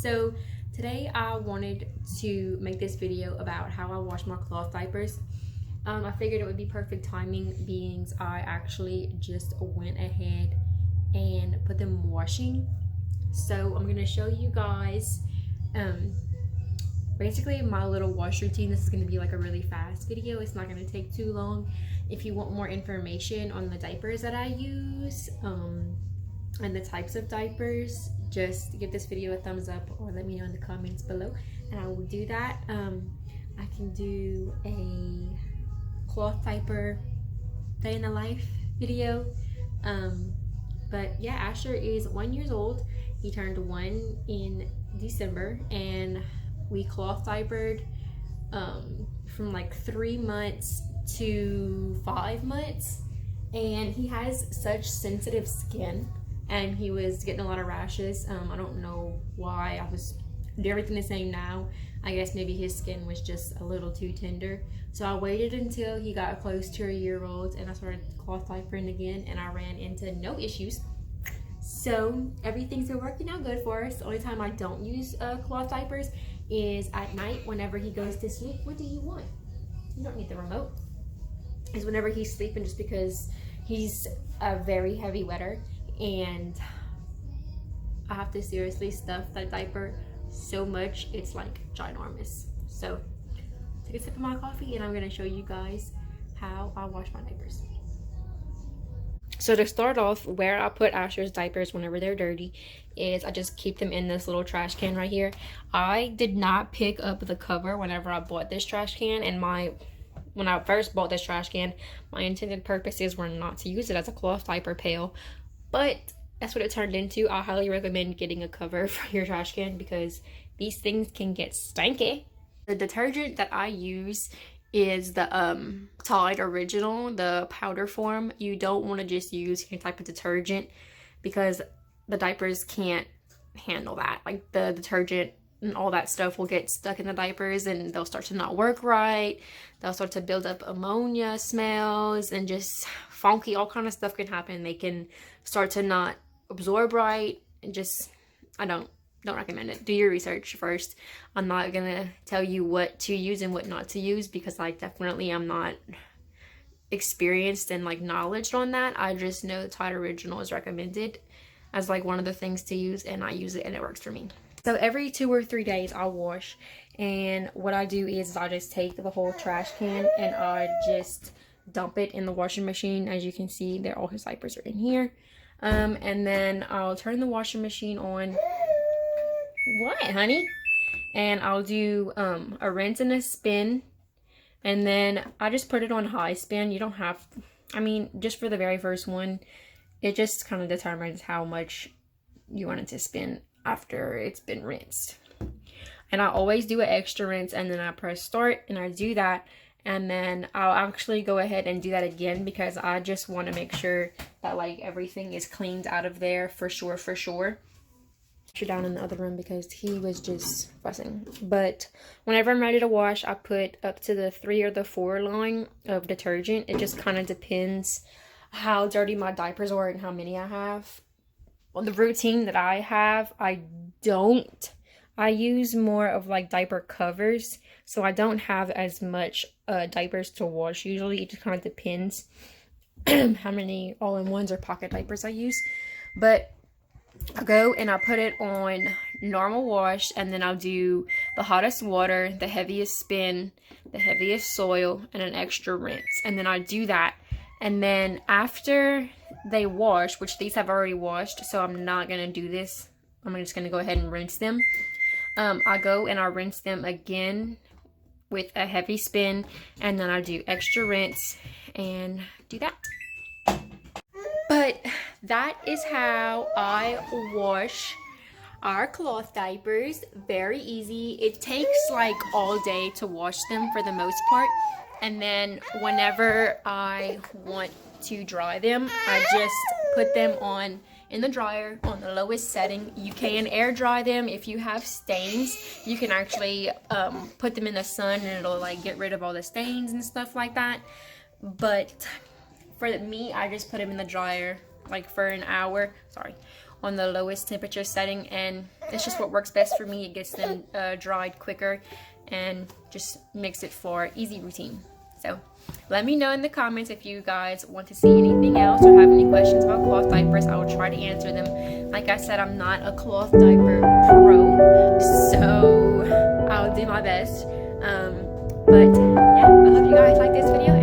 So today I wanted to make this video about how I wash my cloth diapers. I figured it would be perfect timing, being I actually just went ahead and put them washing. So I'm gonna show you guys basically my little wash routine. This is gonna be like a really fast video. It's not gonna take too long. If you want more information on the diapers that I use and the types of diapers, just give this video a thumbs up or let me know in the comments below and I will do that. I can do a cloth diaper day in the life video. But yeah, Asher is 1 year old. He turned 1 in December, and we cloth diapered from like 3 months to 5 months, and he has such sensitive skin and he was getting a lot of rashes. I don't know why. I was do everything the same now. I guess maybe his skin was just a little too tender. So I waited until he got close to 1 year old and I started cloth diapering again, and I ran into no issues. So everything's been working out good for us. The only time I don't use cloth diapers is at night whenever he goes to sleep. What do you want? You don't need the remote. Is whenever he's sleeping, just because he's a very heavy wetter and I have to seriously stuff that diaper so much, it's like ginormous. So take a sip of my coffee and I'm gonna show you guys how I wash my diapers. So to start off, where I put Asher's diapers whenever they're dirty is I just keep them in this little trash can right here. I did not pick up the cover whenever I bought this trash can, and when I first bought this trash can, my intended purposes were not to use it as a cloth diaper pail, but that's what it turned into. I highly recommend getting a cover for your trash can because these things can get stinky. The detergent that I use is the Tide Original, the powder form. You don't want to just use any type of detergent because the diapers can't handle that. Like the detergent and all that stuff will get stuck in the diapers and they'll start to not work right. They'll start to build up ammonia smells and just funky, all kind of stuff can happen. They can start to not absorb right, and just I don't recommend it. Do your research first. I'm not gonna tell you what to use and what not to use because I definitely am not experienced and like knowledge on that. I just know the Tide Original is recommended as like one of the things to use, and I use it and it works for me. So every 2 or 3 days I'll wash, and what I do is I just take the whole trash can and I just dump it in the washing machine. As you can see, all his diapers are in here. And then I'll turn the washing machine on. What, honey? And I'll do a rinse and a spin, and then I just put it on high spin. You don't have, I mean, just for the very first one, it just kind of determines how much you want it to spin after it's been rinsed. And I always do an extra rinse, and then I press start and I do that, and then I'll actually go ahead and do that again because I just want to make sure that like everything is cleaned out of there for sure. Down in the other room because he was just fussing. But whenever I'm ready to wash, I put up to the 3 or the 4 line of detergent. It just kind of depends how dirty my diapers are and how many I have. On the routine that I have, I use more of like diaper covers, so I don't have as much diapers to wash. Usually it just kind of depends how many all-in-ones or pocket diapers I use. But I go and I put it on normal wash, and then I'll do the hottest water, the heaviest spin, the heaviest soil, and an extra rinse. And then I do that, and then after they wash, which these have already washed, so I'm not gonna do this, I'm just gonna go ahead and rinse them. I go and I rinse them again with a heavy spin, and then I do extra rinse and do that. But that is how I wash our cloth diapers. Very easy. It takes like all day to wash them for the most part, and then whenever I want to dry them, I just put them on in the dryer on the lowest setting. You can air dry them. If you have stains, you can actually put them in the sun and it'll like get rid of all the stains and stuff like that. But for me, I just put them in the dryer like for an hour, on the lowest temperature setting, and it's just what works best for me. It gets them dried quicker and just makes it for easy routine. So let me know in the comments if you guys want to see anything else or have any questions about cloth diapers. I will try to answer them. Like I said, I'm not a cloth diaper pro, so I'll do my best. But yeah, I hope you guys like this video.